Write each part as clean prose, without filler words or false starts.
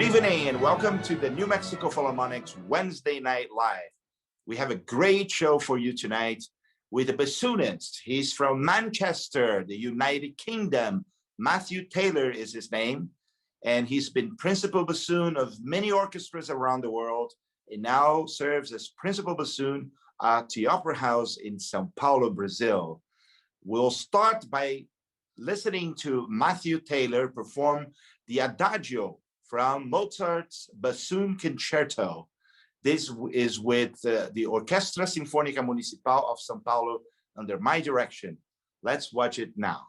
Good evening and welcome to the New Mexico Philharmonic's Wednesday Night Live. We have a great show for you tonight with a bassoonist. He's from Manchester, the United Kingdom. Matthew Taylor is his name, and he's been principal bassoon of many orchestras around the world and now serves as principal bassoon at the Opera House in São Paulo, Brazil. We'll start by listening to Matthew Taylor perform the Adagio from Mozart's Bassoon Concerto. This is with the Orquestra Sinfônica Municipal of São Paulo under my direction. Let's watch it now.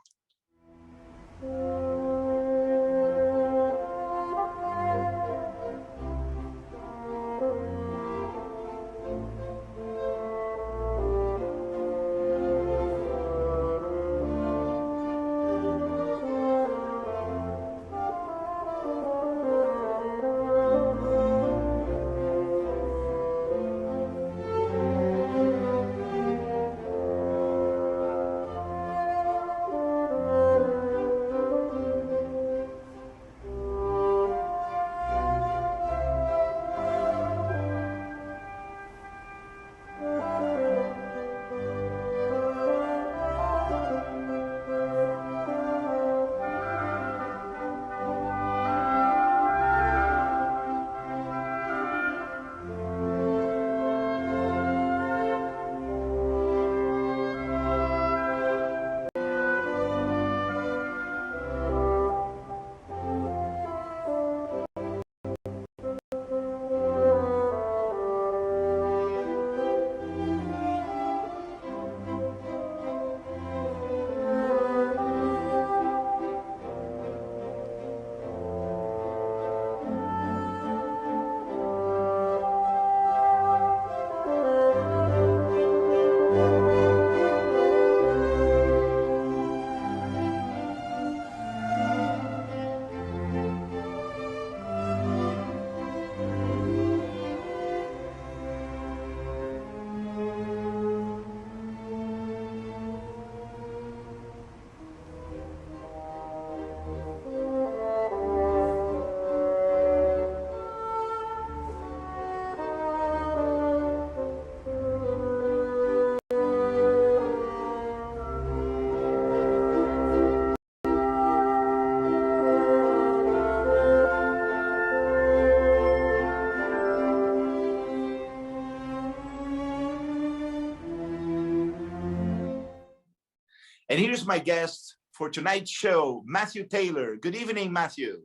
And here's my guest for tonight's show, Matthew Taylor. Good evening, Matthew.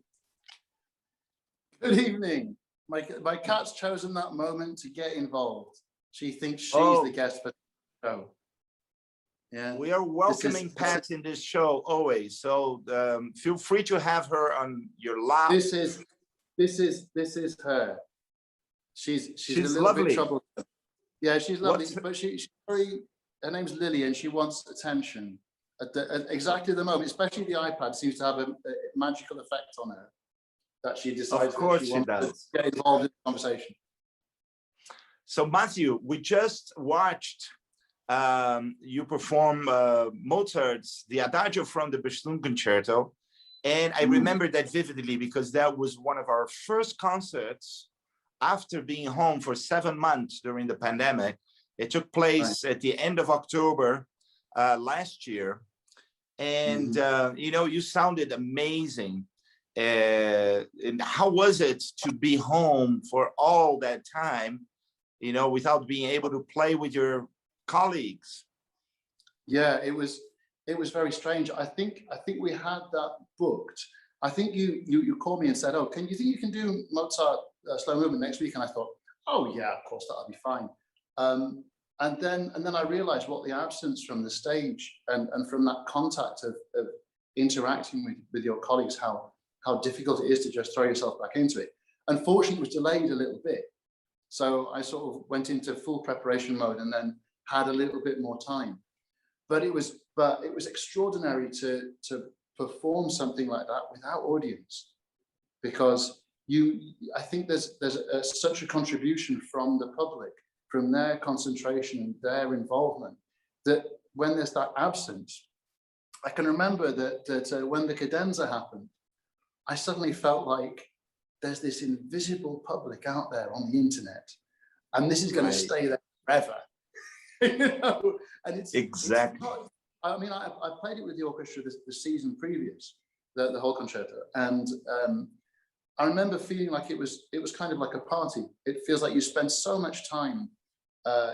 Good evening. My cat's chosen that moment to get involved. She thinks she's the guest for the show. Yeah. We are welcoming Pat in this show always, so feel free to have her on your lap. This is her. She's a little lovely. bit troubled. Yeah, she's lovely, but she's very. Her name's Lily, and she wants attention at exactly the moment. Especially the iPad seems to have a magical effect on her that she decides. Of course, she does. To get involved in the conversation. So, Matthew, we just watched you perform Mozart's the Adagio from the Bassoon Concerto, and I remember that vividly because that was one of our first concerts after being home for 7 months during the pandemic. It took place at the end of October last year, and you know, you sounded amazing. And how was it to be home for all that time, you know, without being able to play with your colleagues? Yeah, it was very strange. I think we had that booked. I think you called me and said, "Oh, you think you can do Mozart slow movement next week?" And I thought, "Oh yeah, of course, that'll be fine." And then I realized what the absence from the stage and from that contact of interacting with your colleagues, how difficult it is to just throw yourself back into it. Unfortunately, it was delayed a little bit. So I sort of went into full preparation mode and then had a little bit more time. But it was extraordinary to perform something like that without audience, because I think there's such a contribution from the public, from their concentration and their involvement, that when there's that absence, I can remember that when the cadenza happened, I suddenly felt like there's this invisible public out there on the internet, and this is going to stay there forever. You know, and it's exactly. I mean, I played it with the orchestra the season previous, the whole concerto, and I remember feeling like it was kind of like a party. It feels like you spend so much time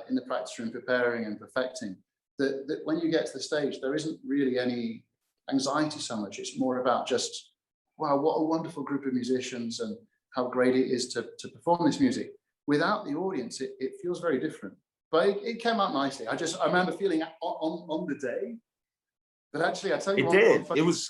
in the practice room preparing and perfecting that when you get to the stage, there isn't really any anxiety so much. It's more about just, wow, what a wonderful group of musicians and how great it is to perform this music. Without the audience, it feels very different. But it came out nicely. I remember feeling on the day, but actually, I tell you,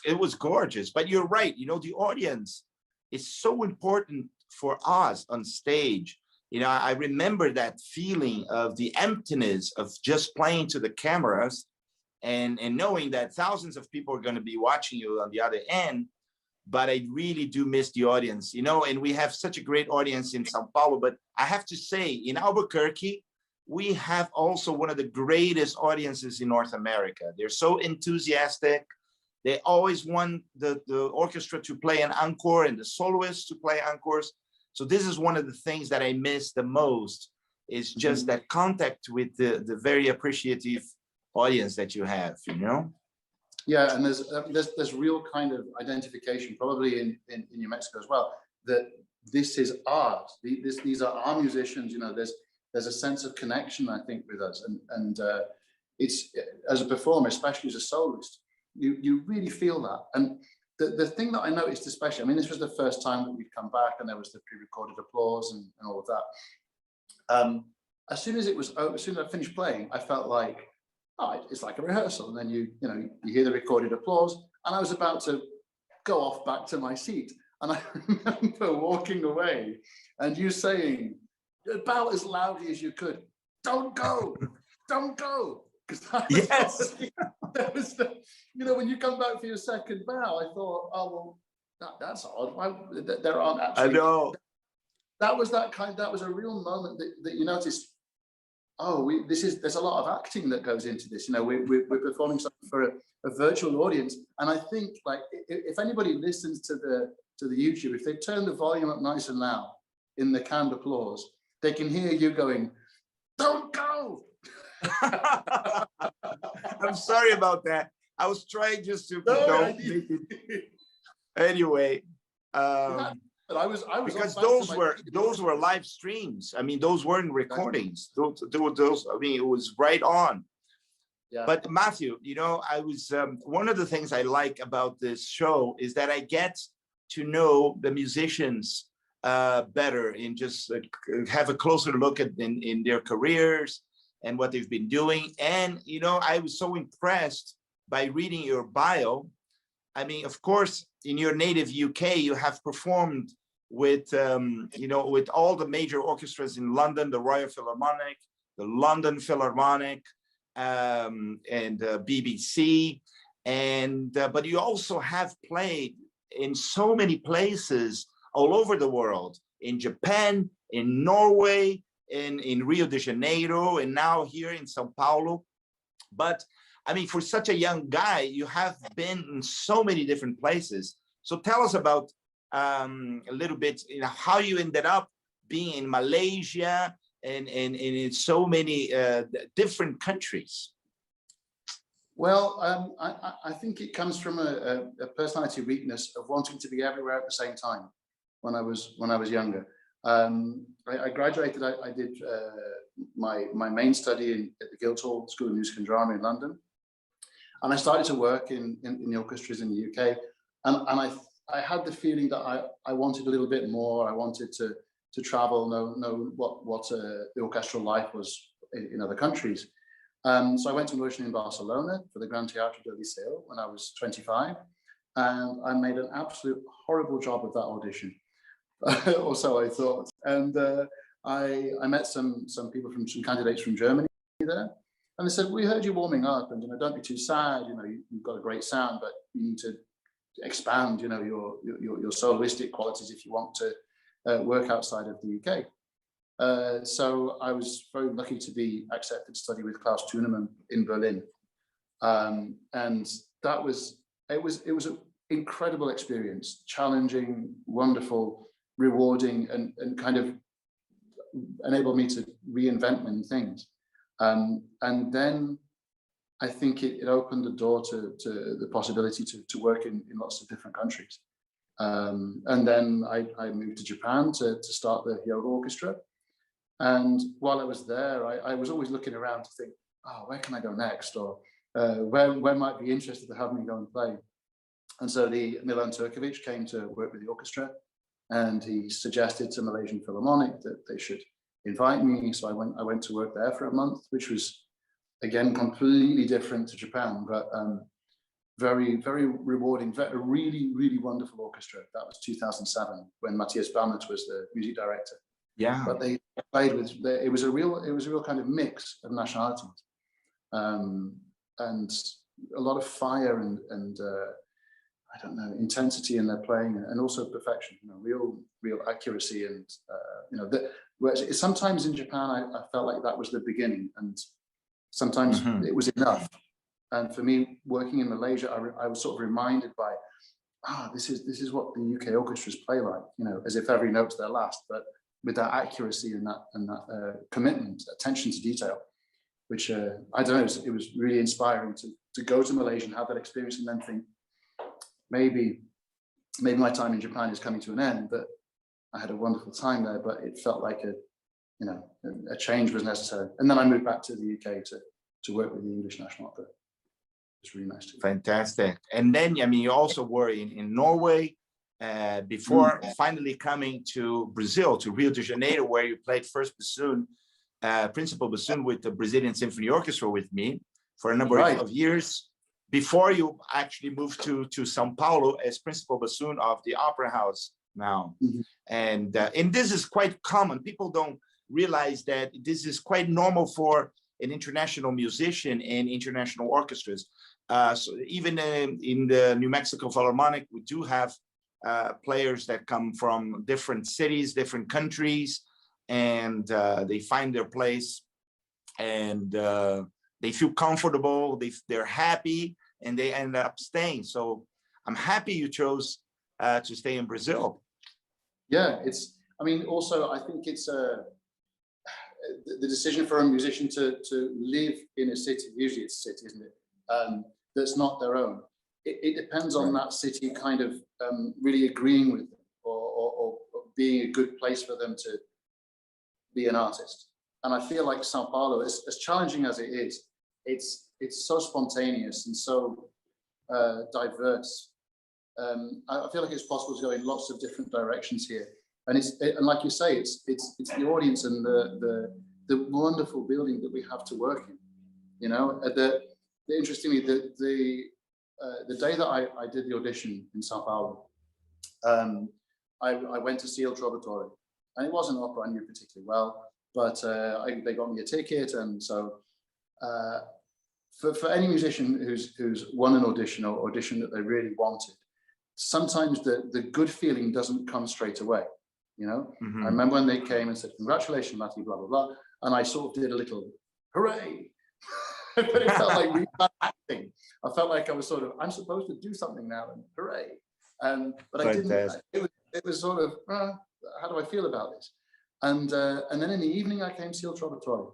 it was gorgeous. But you're right. You know, the audience is so important for us on stage. You know, I remember that feeling of the emptiness of just playing to the cameras, and knowing that thousands of people are going to be watching you on the other end. But I really do miss the audience. You know, and we have such a great audience in Sao Paulo. But I have to say, in Albuquerque, we have also one of the greatest audiences in North America. They're so enthusiastic. They always want the orchestra to play an encore and the soloists to play encores. So this is one of the things that I miss the most, is just that contact with the very appreciative audience that you have, you know? Yeah, and there's real kind of identification, probably in New Mexico as well, that this is art. These are our musicians, you know, there's a sense of connection, I think, with us. And it's, as a performer, especially as a soloist, you really feel that. And the thing that I noticed especially, I mean, this was the first time that we'd come back and there was the pre-recorded applause and all of that. As soon as I finished playing, I felt like, oh, it's like a rehearsal. And then you hear the recorded applause, and I was about to go off back to my seat. And I remember walking away and you saying, about as loudly as you could, don't go, don't go. Yes. That was you know, when you come back for your second bow, I thought, oh, well, that's odd. Why, there aren't actually. I know. That was a real moment that you noticed, oh, there's a lot of acting that goes into this. You know, we're performing something for a virtual audience. And I think, like, if anybody listens to the YouTube, if they turn the volume up nice and loud in the canned applause, they can hear you going, don't go. I'm sorry about that. I was trying just to make it. Anyway, but I was because those were live streams. I mean, those weren't recordings. Those I mean, it was right on. Yeah. But Matthew, you know, I was one of the things I like about this show is that I get to know the musicians better, and just have a closer look at in their careers and what they've been doing. And, you know, I was so impressed by reading your bio. I mean, of course, in your native UK, you have performed with, you know, with all the major orchestras in London, the Royal Philharmonic, the London Philharmonic, and BBC. And, but you also have played in so many places all over the world, in Japan, in Norway, in Rio de Janeiro, and now here in Sao Paulo. But I mean, for such a young guy, you have been in so many different places. So tell us about a little bit, you know, how you ended up being in Malaysia and in so many different countries. Well, I think it comes from a personality weakness of wanting to be everywhere at the same time. When I was younger, I graduated. I did my main study at the Guildhall School of Music and Drama in London, and I started to work in the orchestras in the UK. And I had the feeling that I wanted a little bit more. I wanted to travel, know what the orchestral life was in other countries. So I went to an audition in Barcelona for the Gran Teatro del Liceo when I was 25, and I made an absolute horrible job of that audition. Or so I thought. And I met some people some candidates from Germany there, and they said, we heard you warming up, and, you know, don't be too sad, you know, you've got a great sound, but you need to expand, you know, your soloistic qualities if you want to work outside of the UK. So I was very lucky to be accepted to study with Klaus Thunemann in Berlin, and it was an incredible experience, challenging, wonderful. rewarding and kind of enabled me to reinvent many things. And then I think it opened the door to the possibility to work in lots of different countries. And then I moved to Japan to start the Hyogo Orchestra. And while I was there, I was always looking around to think, oh, where can I go next? Or where might be interested to have me go and play? And so the Milan Turkovic came to work with the orchestra, and he suggested to Malaysian Philharmonic that they should invite me. So I went to work there for a month, which was, again, completely different to Japan, but very, very rewarding, a really, really wonderful orchestra. That was 2007 when Matthias Bamert was the music director. Yeah. But they played with, it was a real kind of mix of nationalities, and a lot of fire and I don't know, intensity in their playing, and also perfection, real accuracy, and whereas sometimes in Japan I felt like that was the beginning, and sometimes it was enough. And for me, working in Malaysia, I was sort of reminded by, this is what the UK orchestras play like, as if every note's their last, but with that accuracy and that commitment, attention to detail, which I don't know, it was really inspiring to go to Malaysia and have that experience, and then think, maybe my time in Japan is coming to an end, but I had a wonderful time there, but it felt like a change was necessary. And then I moved back to the UK to work with the English National Opera. It's really nice too. Fantastic. And then, you also were in Norway before finally coming to Brazil, to Rio de Janeiro, where you played first bassoon, principal bassoon with the Brazilian Symphony Orchestra with me for a number of years, before you actually moved to Sao Paulo as principal bassoon of the Opera House now. And this is quite common. People don't realize that this is quite normal for an international musician and international orchestras. So even in the New Mexico Philharmonic, we do have players that come from different cities, different countries, and they find their place, and they feel comfortable, they're happy, and they end up staying. So I'm happy you chose to stay in Brazil. Yeah, also I think it's the decision for a musician to live in a city, usually it's a city, isn't it, that's not their own. It depends on that city kind of really agreeing with them, or being a good place for them to be an artist. And I feel like Sao Paulo, as challenging as it is, it's so spontaneous and so diverse. I feel like it's possible to go in lots of different directions here. And and like you say, it's the audience and the wonderful building that we have to work in. Interestingly, the day that I did the audition in Sao Paulo, I went to see Il Trovatore, and it wasn't an opera I knew particularly well, but they got me a ticket, and so for any musician who's won an audition or audition that they really wanted, sometimes the good feeling doesn't come straight away. I remember when they came and said, "Congratulations, Matty," blah blah blah, and I sort of did a little hooray. But it felt like really bad acting. I felt like I was I'm supposed to do something now, and hooray. But I didn't. It was sort of, how do I feel about this? And then in the evening, I came to Il Trovatore,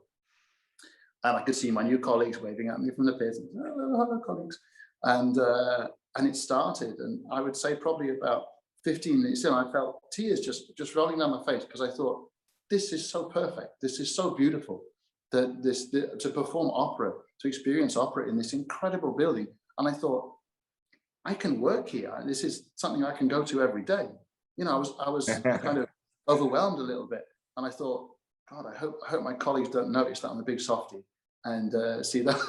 and I could see my new colleagues waving at me from the pit. Hello, colleagues. And it started, and I would say probably about 15 minutes in, I felt tears just rolling down my face, because I thought, this is so perfect. This is so beautiful. To perform opera, to experience opera in this incredible building. And I thought, I can work here. This is something I can go to every day. I was kind of overwhelmed a little bit. And I thought, God, I hope my colleagues don't notice that I'm a big softie and see that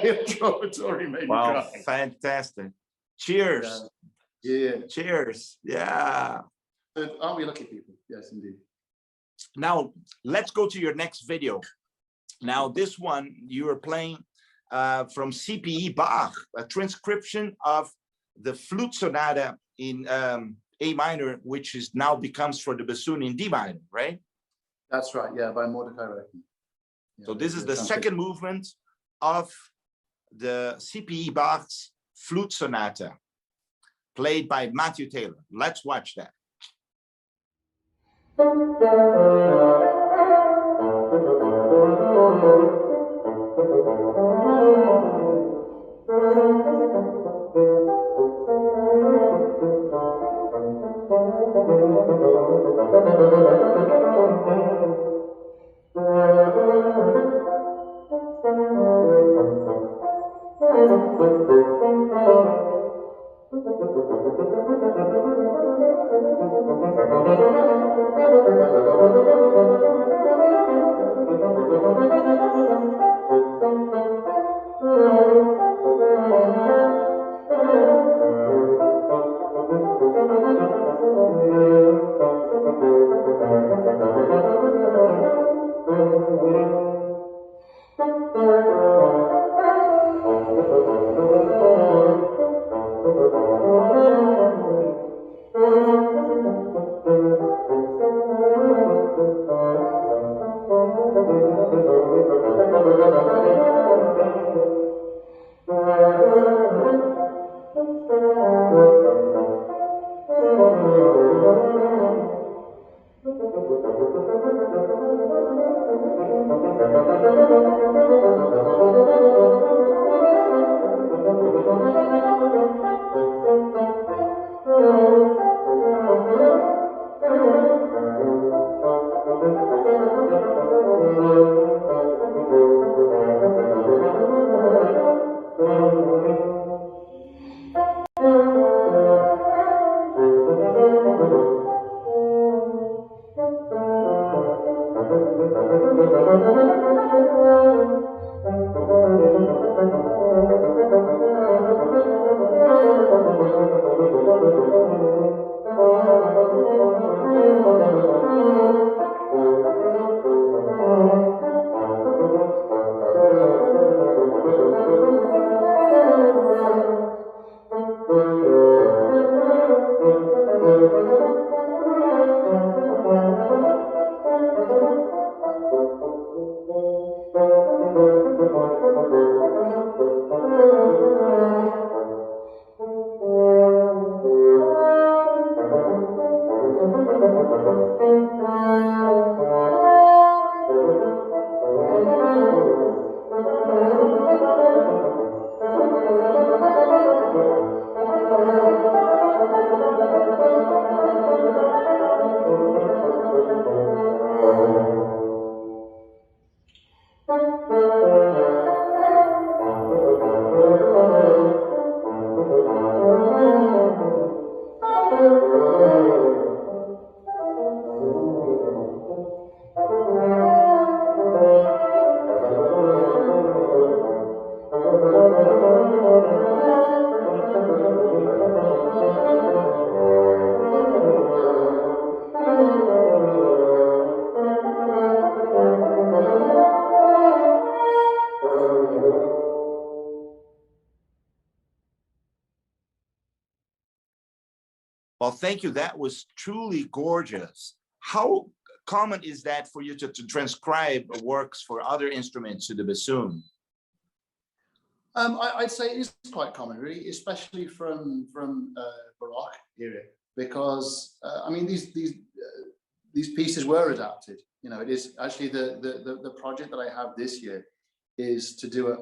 Il Trovatore made me cry. Fantastic. Cheers. Yeah. Cheers. Yeah. But aren't we lucky people? Yes, indeed. Now, let's go to your next video. Now, this one you are playing from CPE Bach, a transcription of the flute sonata in A minor, which now becomes for the bassoon in D minor, right? That's right, yeah, by Mordecai Reckon. Yeah, so this is the second movement of the CPE Bach's flute sonata, played by Matthew Taylor. Let's watch that. Well, thank you. That was truly gorgeous. How common is that for you to transcribe works for other instruments to the bassoon? I'd say it is quite common, really, especially from Baroque era, because I mean these pieces were adapted. You know, it is actually the project that I have this year is to do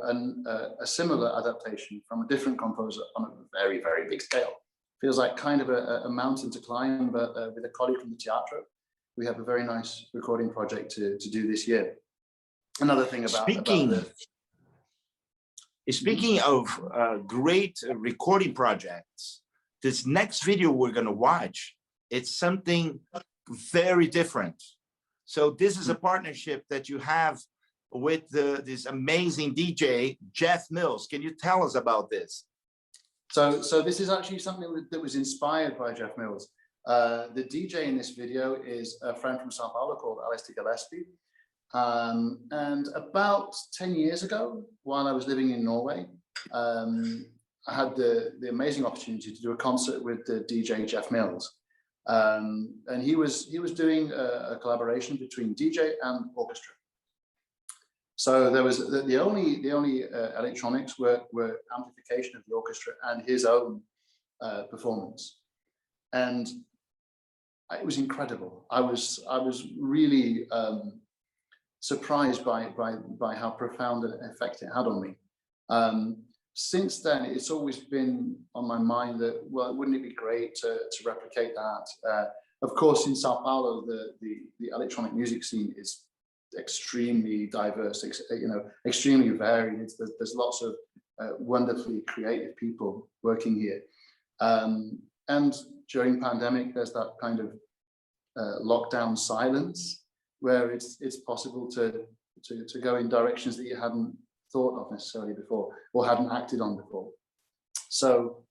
a similar adaptation from a different composer on a very, very big scale. Feels like kind of a mountain to climb, but with a colleague from the Teatro, we have a very nice recording project to do this year. Another thing about Speaking of great recording projects, this next video we're going to watch, it's something very different. So this is a partnership that you have with this amazing DJ, Jeff Mills. Can you tell us about this? So this is actually something that was inspired by Jeff Mills. The DJ in this video is a friend from Sao Paulo called Alistair Gillespie. And about 10 years ago, while I was living in Norway, I had the amazing opportunity to do a concert with the DJ Jeff Mills. And he was doing a collaboration between DJ and orchestra. So there was the only electronics were amplification of the orchestra and his own performance. And it was incredible. I was really surprised by how profound an effect it had on me. Since then, it's always been on my mind that, well, wouldn't it be great to replicate that? Of course, in Sao Paulo, the electronic music scene is extremely diverse, extremely varied. There's lots of wonderfully creative people working here. And during pandemic, there's that kind of lockdown silence where it's possible to go in directions that you hadn't thought of necessarily before or hadn't acted on before. So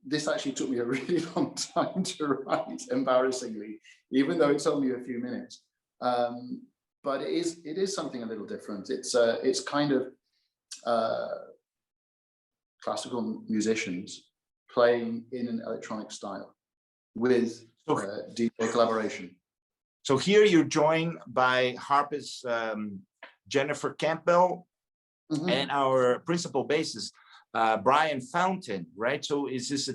this actually took me a really long time to write, embarrassingly, even though it's only a few minutes. But it is something a little different. It's kind of classical musicians playing in an electronic style with DJ collaboration. So here you're joined by harpist Jennifer Campbell and our principal bassist Brian Fountain, right? So is this a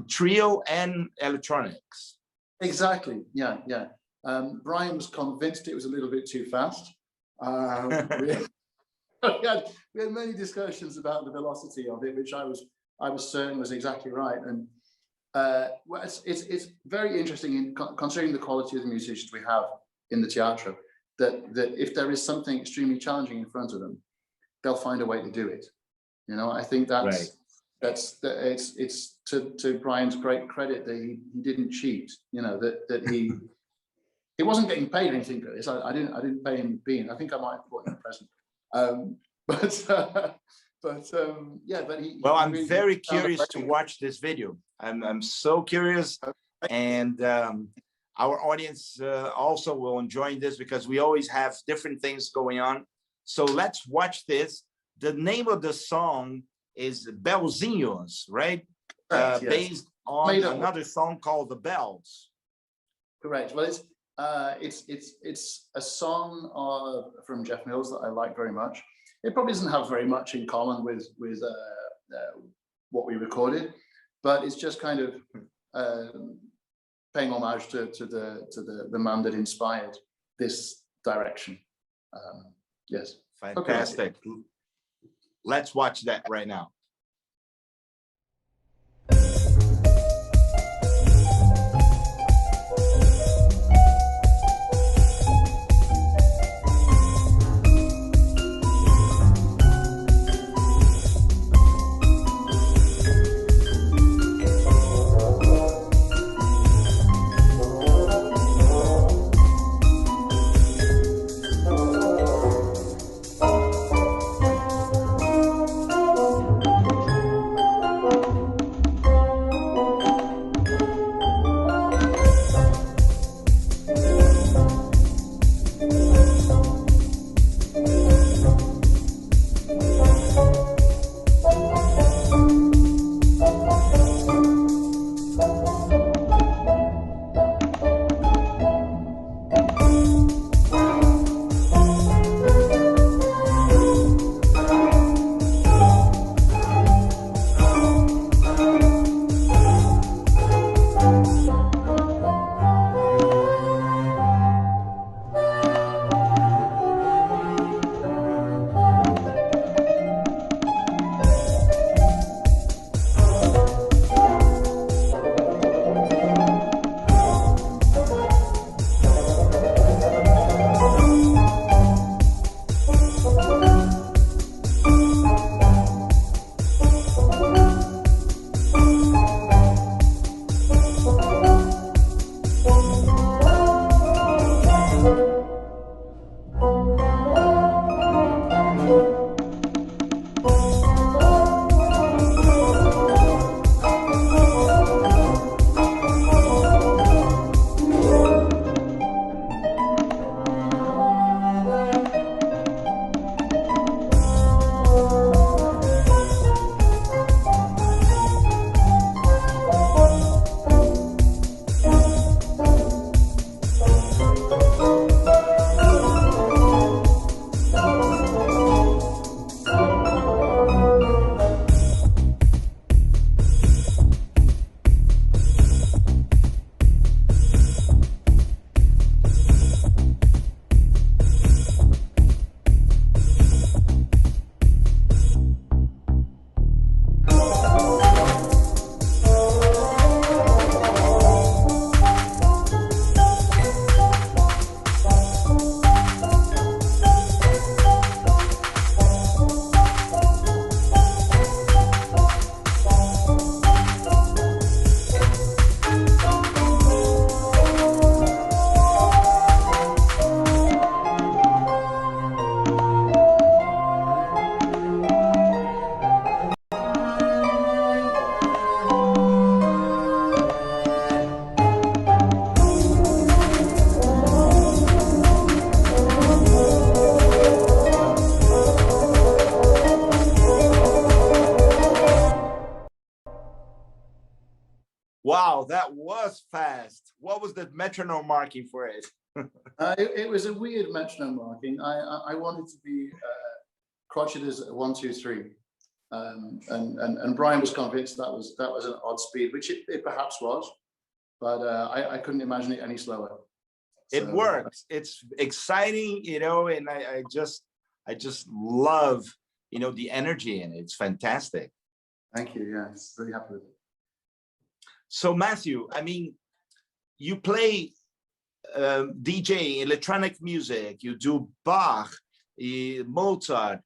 trio and electronics? Exactly. Yeah. Brian was convinced it was a little bit too fast. We had many discussions about the velocity of it, which I was certain was exactly right. And well, it's very interesting in considering the quality of the musicians we have in the teatro, that if there is something extremely challenging in front of them, they'll find a way to do it. You know, I think it's to Brian's great credit that he didn't cheat. You know, that he wasn't getting paid anything for this. I didn't pay him being. I think I might have bought him a present. Well, I'm really very curious to watch this video. I'm so curious, and our audience also will enjoy this because we always have different things going on. So let's watch this. The name of the song is Belzinhos, right? Yes. Based on another song called The Bells. Correct. Well, it's a song from Jeff Mills that I like very much. It probably doesn't have very much in common with what we recorded, but it's just kind of paying homage to the man that inspired this direction. Yes. Fantastic. Okay. Let's watch that right now. Wow, that was fast. What was the metronome marking for it? It was a weird metronome marking. I wanted to be crotcheted as 1, 2, 3, and Brian was convinced that was an odd speed, which it perhaps was, but I couldn't imagine it any slower. It works. It's exciting, you know, and I just love, you know, the energy in it. It's fantastic. Thank you. Yeah, it's really happy with it. So Matthew, I mean, you play DJ electronic music, you do Bach, Mozart.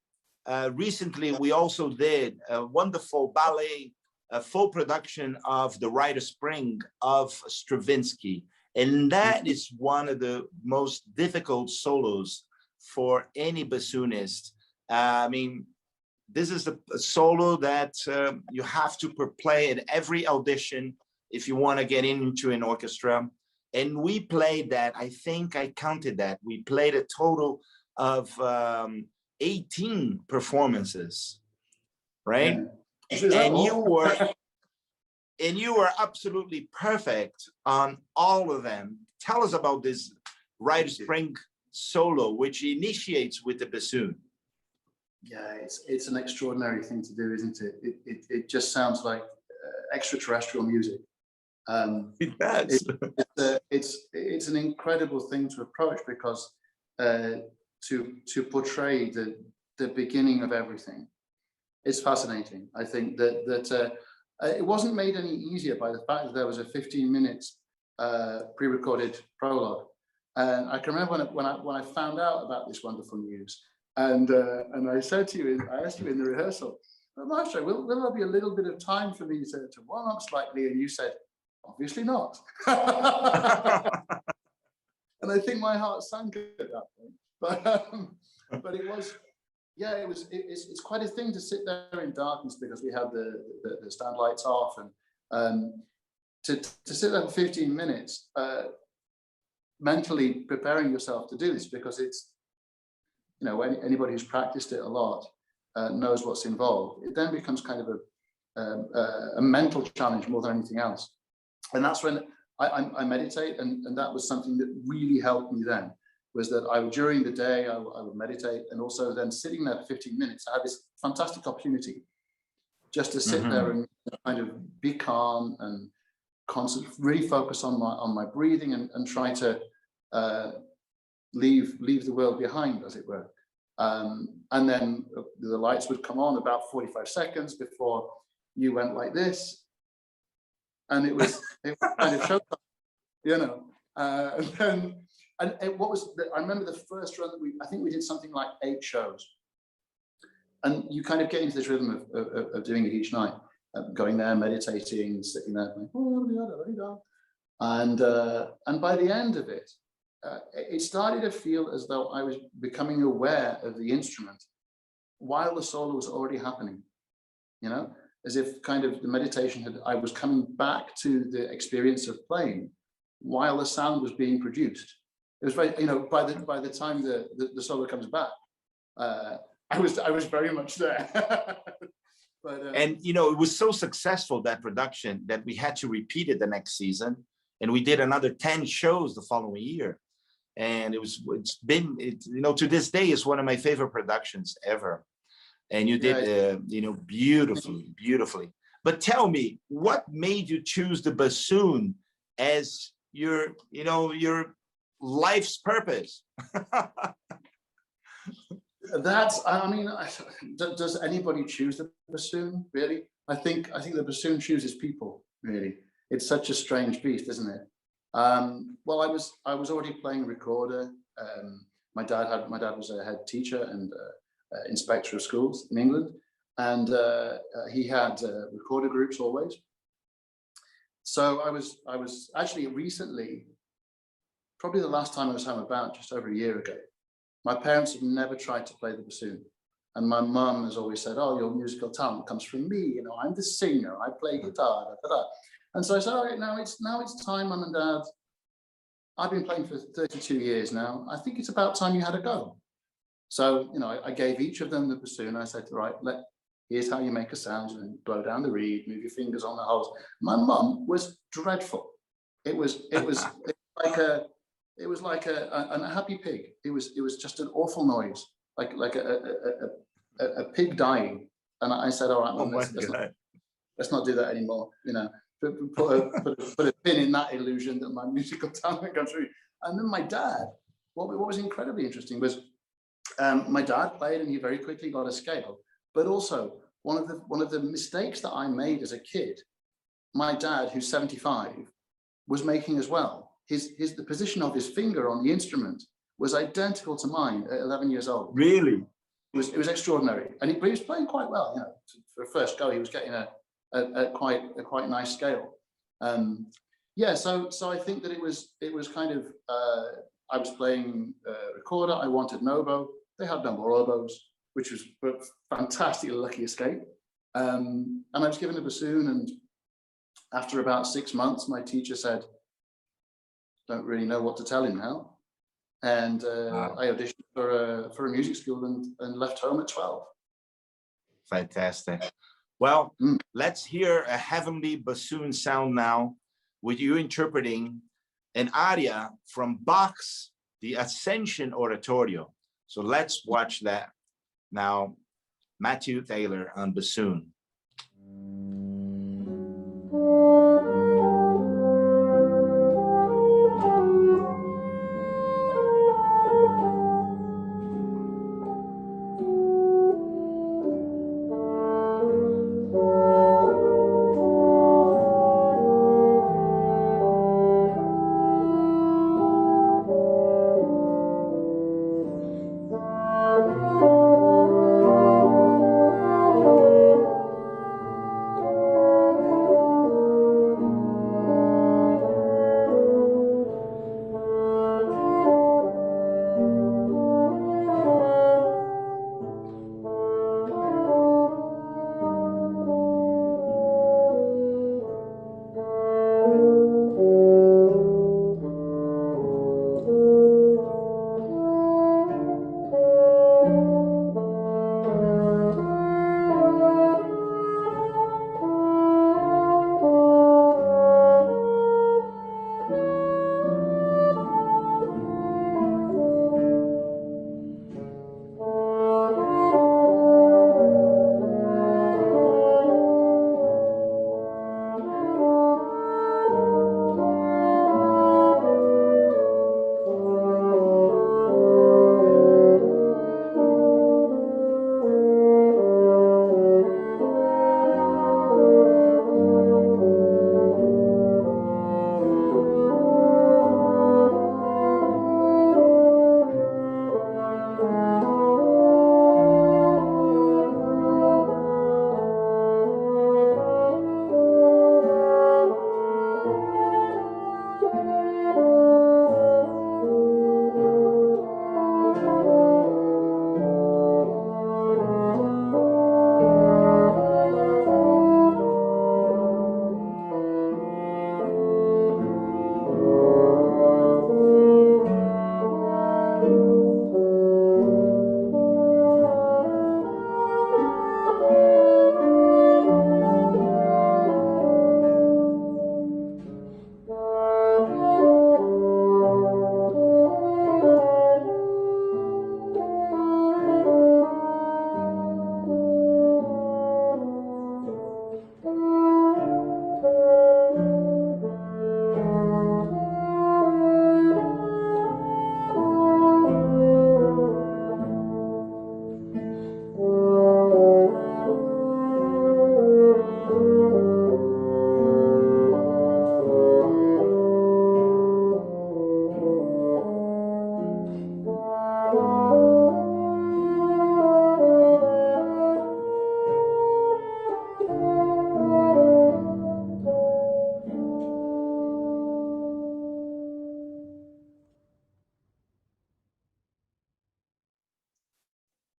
Recently, we also did a wonderful ballet, a full production of The Rite of Spring of Stravinsky. And that is one of the most difficult solos for any bassoonist. I mean, this is a solo that you have to play at every audition if you want to get into an orchestra. And we played that, I think I counted that. We played a total of 18 performances, right? Yeah. And you were absolutely perfect on all of them. Tell us about this Rite of Spring solo, which initiates with the bassoon. Yeah, it's an extraordinary thing to do, isn't it? It just sounds like extraterrestrial music. It does. It's an incredible thing to approach, because to portray the beginning of everything, it's fascinating. I think that it wasn't made any easier by the fact that there was a 15 minutes pre-recorded prologue. And I can remember when I found out about this wonderful news, and I said to you, I asked you in the rehearsal, Maestro, will there be a little bit of time for me to warm up slightly? And you said, obviously not. And I think my heart sank at that point. But it was, yeah, it's quite a thing to sit there in darkness, because we had the stand lights off, and to sit there for 15 minutes, mentally preparing yourself to do this, because it's, you know, anybody who's practiced it a lot knows what's involved. It then becomes kind of a mental challenge more than anything else. And that's when I meditate, and that was something that really helped me then, was that during the day I would meditate, and also then sitting there for 15 minutes, I had this fantastic opportunity just to sit there and kind of be calm and really focus on my breathing, and try to leave the world behind, as it were. And then the lights would come on about 45 seconds before you went like this, and it was kind of showtime, you know. I remember the first run that I think we did something like 8 shows, and you kind of get into this rhythm of doing it each night, going there, meditating, sitting there, and by the end of it, it started to feel as though I was becoming aware of the instrument while the solo was already happening, you know, as if kind of the meditation I was coming back to the experience of playing while the sound was being produced. It was very, you know, by the time the solo comes back, I was very much there. But, and you know, it was so successful, that production, that we had to repeat it the next season, and we did another 10 shows the following year. And you know, to this day, is one of my favorite productions ever. And you did, you know, beautifully. But tell me, what made you choose the bassoon as your, you know, your life's purpose? I mean, does anybody choose the bassoon, really? I think the bassoon chooses people, really. It's such a strange beast, isn't it? Well, I was already playing recorder. My dad was a head teacher and inspector of schools in England, and he had recorder groups always. So I was actually recently, probably the last time I was home, about just over a year ago. My parents have never tried to play the bassoon, and my mum has always said, "Oh, your musical talent comes from me. You know, I'm the singer. I play guitar." Da, da, da. And so I said, "All right, now it's time, Mum and Dad. I've been playing for 32 years now. I think it's about time you had a go." So, you know, I gave each of them the bassoon. I said, "Right, here's how you make a sound, and blow down the reed, move your fingers on the holes. My mum was dreadful. It was like a happy pig. It was just an awful noise, like a pig dying. And I said, all right, Mum, let's not do that anymore. You know, put a pin in that illusion that my musical talent comes through. And then my dad, what was incredibly interesting was my dad played, and he very quickly got a scale. But also one of the mistakes that I made as a kid, my dad, who's 75, was making as well. The position of his finger on the instrument was identical to mine at 11 years old. Really? It was extraordinary, and he was playing quite well. You know, for a first go, he was getting a quite nice scale. Yeah, so I think that it was kind of I was playing recorder. I wanted an oboe. They had no more oboes, which was a fantastically lucky escape. And I was given a bassoon, and after about 6 months, my teacher said, "Don't really know what to tell him now." And Wow. I auditioned for a music school and left home at 12. Fantastic. Well, let's hear a heavenly bassoon sound now, with you interpreting an aria from Bach's The Ascension Oratorio. So let's watch that now. Matthew Taylor on bassoon.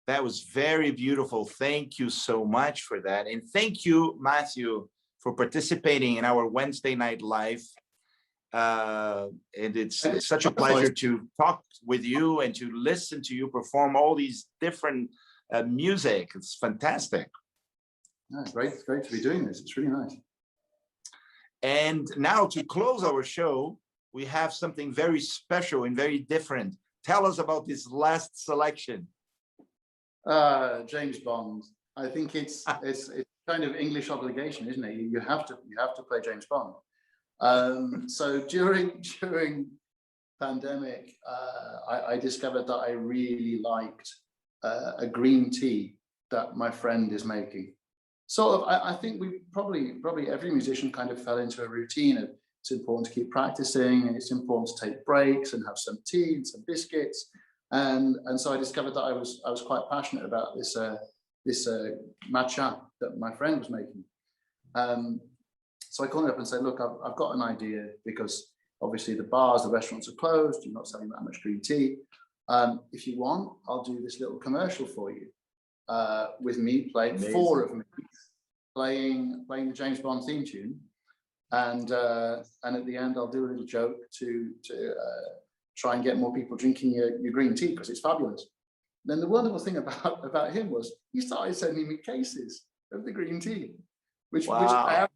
That was very beautiful. Thank you so much for that. And thank you, Matthew, for participating in our Wednesday night live. And it's such a pleasure to talk with you and to listen to you perform all these different music. It's fantastic. No, it's great to be doing this. It's really nice. And now to close our show, we have something very special and very different. Tell us about this last selection. James Bond. I think it's kind of English obligation, isn't it? You have to play James Bond. So during pandemic, I discovered that I really liked a green tea that my friend is making. Sort of, I think we probably every musician kind of fell into a routine of it's important to keep practicing and it's important to take breaks and have some tea and some biscuits. And so I discovered that I was quite passionate about this matcha that my friend was making. So I called him up and said, look, I've got an idea, because obviously the bars, the restaurants are closed. You're not selling that much green tea. If you want, I'll do this little commercial for you with me playing, four of me playing the James Bond theme tune. And at the end, I'll do a little joke to try and get more people drinking your green tea, because it's fabulous. Then the wonderful thing about him was he started sending me cases of the green tea, which I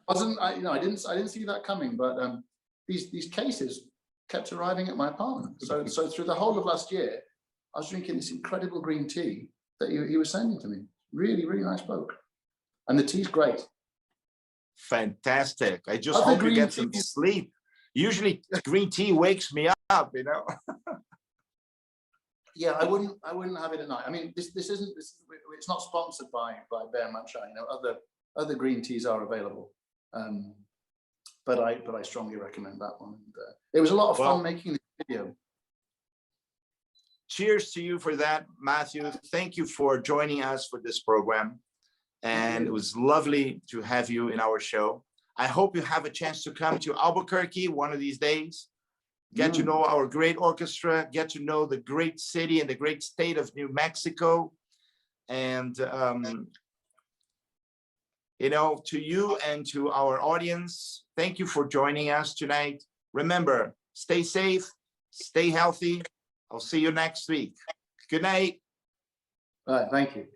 didn't see that coming. But these cases kept arriving at my apartment. So through the whole of last year, I was drinking this incredible green tea that he was sending to me. Really, really nice bloke. And the tea's great. Fantastic. I just hope you get some sleep. Usually green tea wakes me up, you know. Yeah, I wouldn't have it at night. I mean, it's not sponsored by Bear Matcha. You know, other green teas are available. But I strongly recommend that one. It was a lot of fun making the video. Cheers to you for that, Matthew. Thank you for joining us for this program. And it was lovely to have you in our show. I hope you have a chance to come to Albuquerque one of these days, get to know our great orchestra, get to know the great city and the great state of New Mexico. And, you know, to you and to our audience, thank you for joining us tonight. Remember, stay safe, stay healthy. I'll see you next week. Good night. All right, thank you.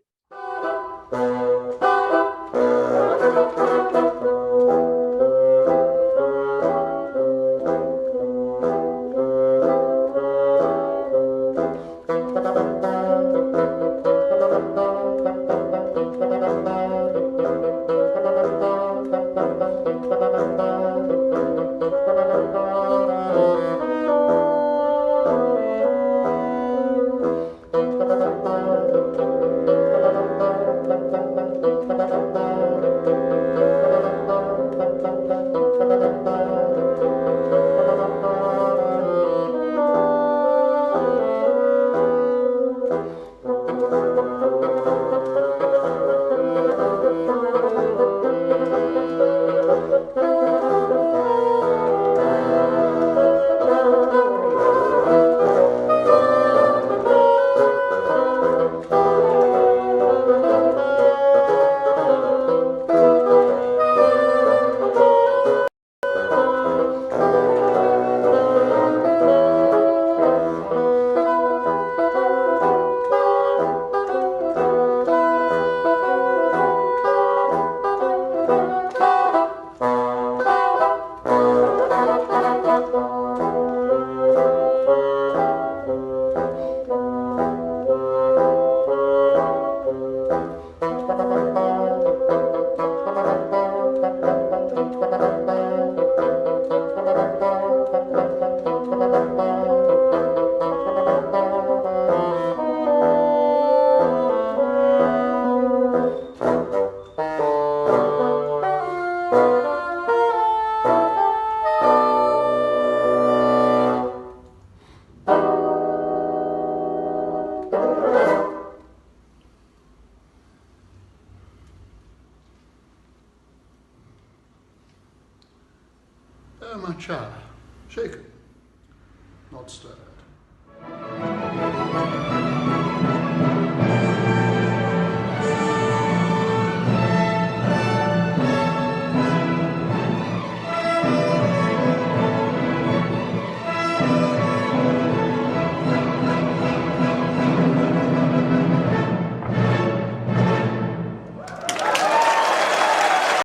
Matcha, shaken, not stirred.